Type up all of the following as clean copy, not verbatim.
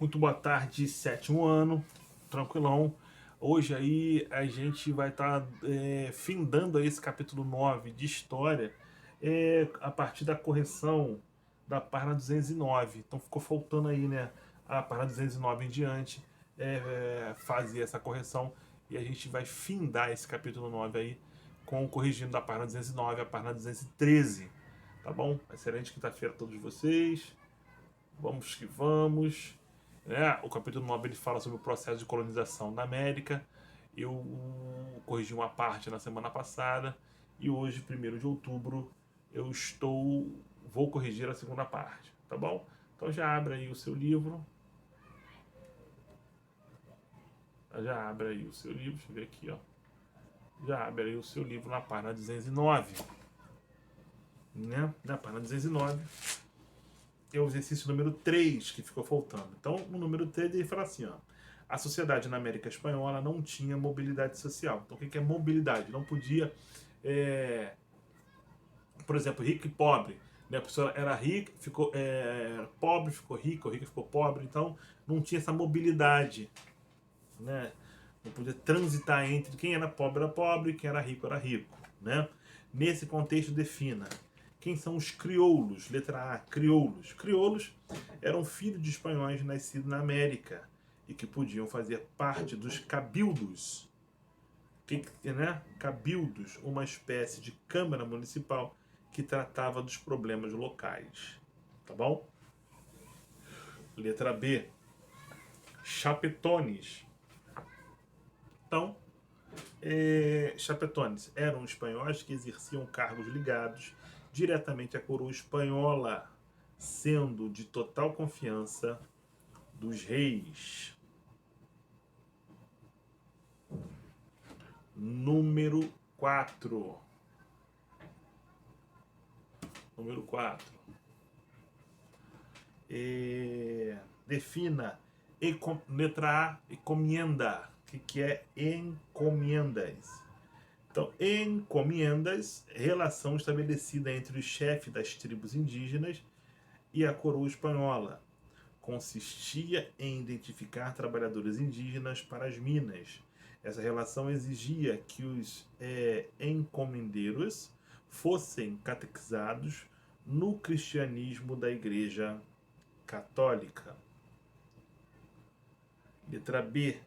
Muito boa tarde, sétimo ano, tranquilão. Hoje aí a gente vai estar findando aí esse capítulo 9 de História a partir da correção da página 209. Então ficou faltando aí, né, a página 209 em diante, fazer essa correção e a gente vai findar esse capítulo 9 aí com corrigindo da página 209 a página 213, tá bom? Excelente quinta-feira a todos vocês. Vamos que vamos. O capítulo 9 ele fala sobre o processo de colonização da América. Eu corrigi uma parte na semana passada e hoje, 1º de outubro, vou corrigir a segunda parte, tá bom? Então já abre aí o seu livro. Já abre aí o seu livro, deixa eu ver aqui, ó. Já abre aí o seu livro na página 209, né? Na página 209 é o exercício número 3 que ficou faltando. Então, no número 3 ele fala assim, ó. A sociedade na América Espanhola não tinha mobilidade social. Então, o que é mobilidade? Não podia, por exemplo, rico e pobre. Né? A pessoa era rica, ficou pobre, ficou rica ficou pobre. Então, não tinha essa mobilidade. Né? Não podia transitar entre quem era pobre, quem era rico. Né? Nesse contexto, defina quem são os crioulos. Letra A, crioulos. Crioulos eram filhos de espanhóis nascidos na América e que podiam fazer parte dos cabildos. Né? Cabildos, uma espécie de câmara municipal que tratava dos problemas locais. Tá bom? Letra B, chapetones. Então, chapetones eram espanhóis que exerciam cargos ligados diretamente à coroa espanhola, sendo de total confiança dos reis. Número 4. Número 4. Defina letra A, encomienda. O que é encomiendas? Então, encomiendas, relação estabelecida entre o chefe das tribos indígenas e a coroa espanhola. Consistia em identificar trabalhadores indígenas para as minas. Essa relação exigia que os encomendeiros fossem catequizados no cristianismo da Igreja Católica. Letra B,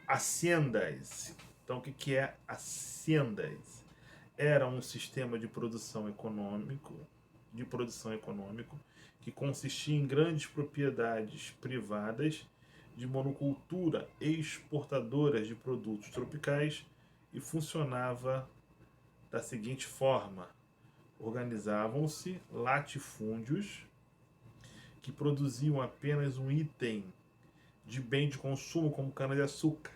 haciendas. Então, o que é haciendas? Era um sistema de produção econômico que consistia em grandes propriedades privadas de monocultura exportadoras de produtos tropicais e funcionava da seguinte forma: organizavam-se latifúndios que produziam apenas um item de bem de consumo como cana-de-açúcar.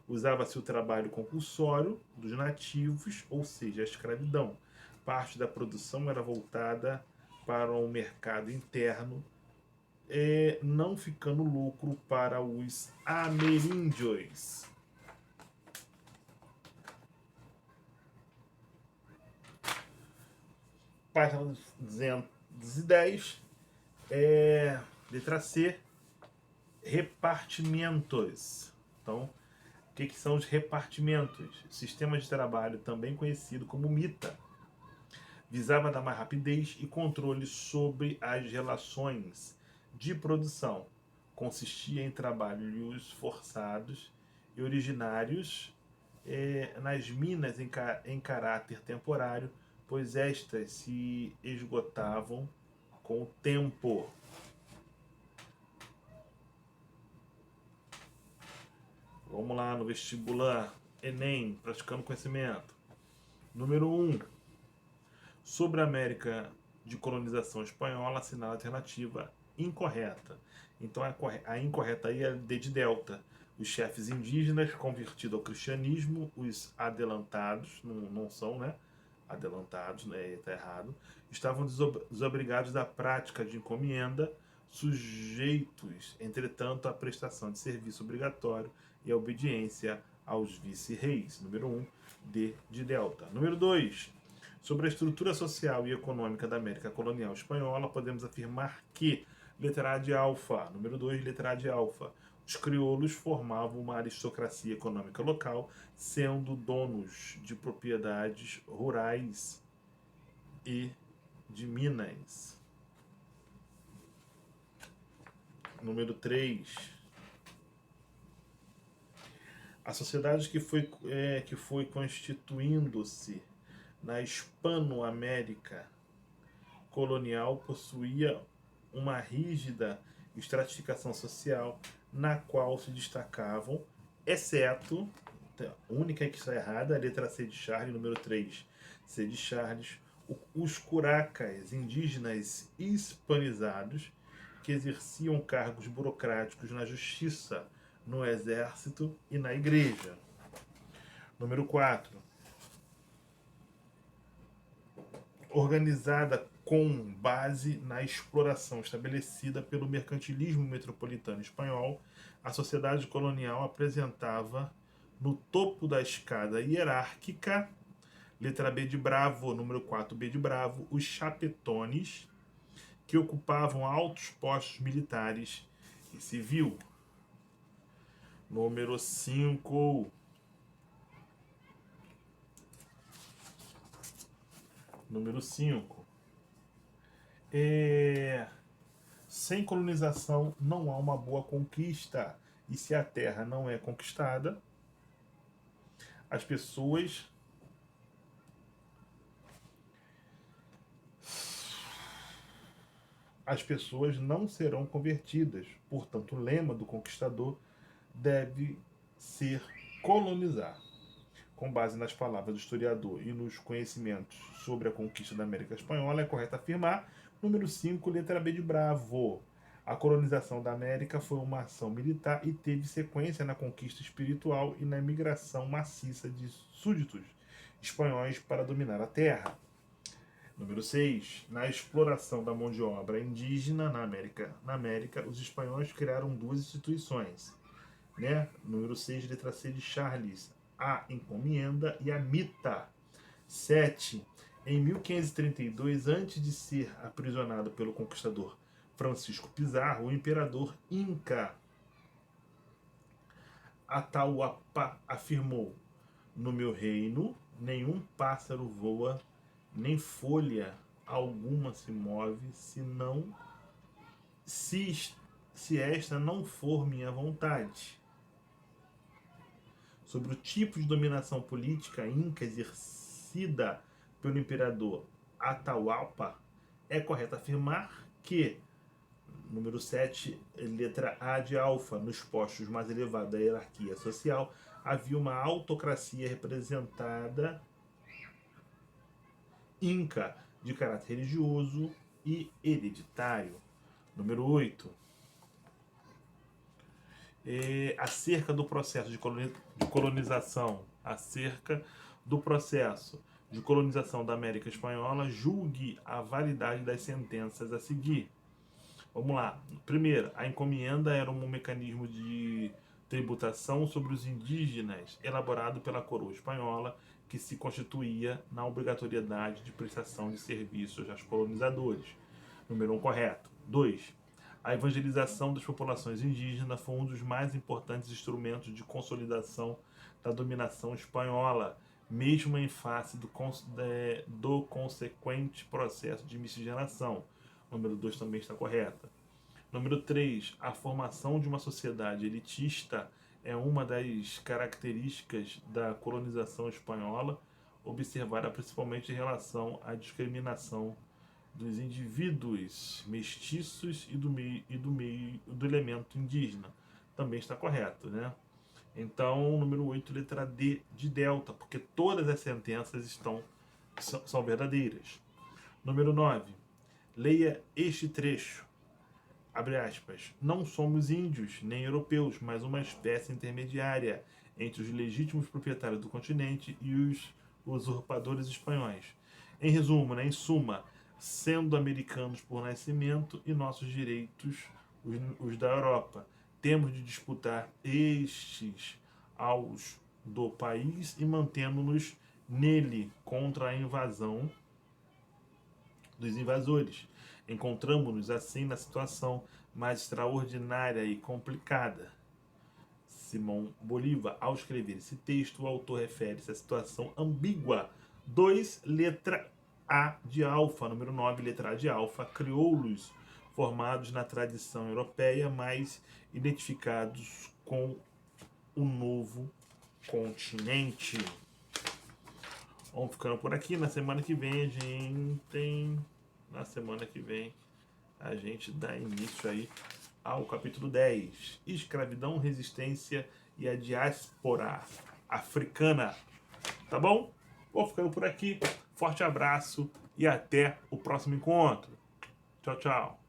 Usava-se o trabalho compulsório dos nativos, ou seja, a escravidão. Parte da produção era voltada para o mercado interno, não ficando lucro para os ameríndios. Página 210, letra C, repartimentos. Então, o que são os repartimentos? Sistema de trabalho também conhecido como mita. Visava dar mais rapidez e controle sobre as relações de produção. Consistia em trabalhos forçados e originários nas minas em caráter temporário, pois estas se esgotavam com o tempo. Vamos lá no vestibular, Enem, praticando conhecimento. Número 1. Sobre a América de colonização espanhola, assinala a alternativa incorreta. Então a incorreta aí é D de delta. Os chefes indígenas convertidos ao cristianismo, os adelantados, não são, né? Adelantados, né? Está errado. Estavam desobrigados da prática de encomenda, sujeitos, entretanto, à prestação de serviço obrigatório e à obediência aos vice-reis. Número 1, D de delta. Número 2. Sobre a estrutura social e econômica da América colonial espanhola, podemos afirmar que Letra A de alfa. Número 2, letra A de alfa. Os crioulos formavam uma aristocracia econômica local, sendo donos de propriedades rurais e de minas. Número 3. A sociedade que foi constituindo-se na Hispano-América colonial possuía uma rígida estratificação social na qual se destacavam, exceto, a única que está errada, a letra C de Charles, número 3, C de Charles, os curacas, indígenas hispanizados, que exerciam cargos burocráticos na justiça, no exército e na igreja. Número 4. Organizada com base na exploração estabelecida pelo mercantilismo metropolitano espanhol, a sociedade colonial apresentava no topo da escada hierárquica, letra B de Bravo, número 4, B de Bravo, os chapetones, que ocupavam altos postos militares e civil. Número 5. Número 5. Sem colonização não há uma boa conquista. E se a terra não é conquistada, as pessoas não serão convertidas. Portanto, o lema do conquistador deve ser colonizar. Com base nas palavras do historiador e nos conhecimentos sobre a conquista da América Espanhola, é correto afirmar, número 5, letra B de Bravo. A colonização da América foi uma ação militar e teve sequência na conquista espiritual e na imigração maciça de súditos espanhóis para dominar a terra. Número 6. Na exploração da mão de obra indígena na América, os espanhóis criaram duas instituições. Né? Número 6, letra C de Charles, a encomenda e a mita. 7. Em 1532, antes de ser aprisionado pelo conquistador Francisco Pizarro, o imperador Inca Atahualpa afirmou: no meu reino, nenhum pássaro voa, nem folha alguma se move, se esta não for minha vontade. Sobre o tipo de dominação política inca exercida pelo imperador Atahualpa, é correto afirmar que, número 7, letra A de alfa, nos postos mais elevados da hierarquia social, havia uma autocracia representada inca de caráter religioso e hereditário. Número 8. Acerca do processo de colonização, da América Espanhola, julgue a validade das sentenças a seguir. Vamos lá. Primeiro, a encomenda era um mecanismo de tributação sobre os indígenas elaborado pela coroa espanhola, que se constituía na obrigatoriedade de prestação de serviços aos colonizadores. Número 1 correto. 2. A evangelização das populações indígenas foi um dos mais importantes instrumentos de consolidação da dominação espanhola, mesmo em face do consequente processo de miscigenação. Número 2 também está correta. Número 3. A formação de uma sociedade elitista é uma das características da colonização espanhola, observada principalmente em relação à discriminação dos indivíduos mestiços e do elemento indígena. Também está correto, né? Então, número 8, letra D de delta, porque todas as sentenças são verdadeiras. Número 9. Leia este trecho. Abre aspas. Não somos índios, nem europeus, mas uma espécie intermediária entre os legítimos proprietários do continente e os usurpadores espanhóis. Em resumo, né, em suma, sendo americanos por nascimento e nossos direitos os da Europa. Temos de disputar estes aos do país e mantendo-nos nele contra a invasão dos invasores. Encontramos-nos assim na situação mais extraordinária e complicada. Simão Bolívar, ao escrever esse texto, o autor refere-se à situação ambígua. 2, letra A de alfa, número 9, letra A de alfa, crioulos formados na tradição europeia, mas identificados com o novo continente. Vamos ficando por aqui. Na semana que vem a gente dá início aí ao capítulo 10, escravidão, resistência e a diáspora africana. Tá bom? Vou ficando por aqui. Forte abraço e até o próximo encontro. Tchau, tchau.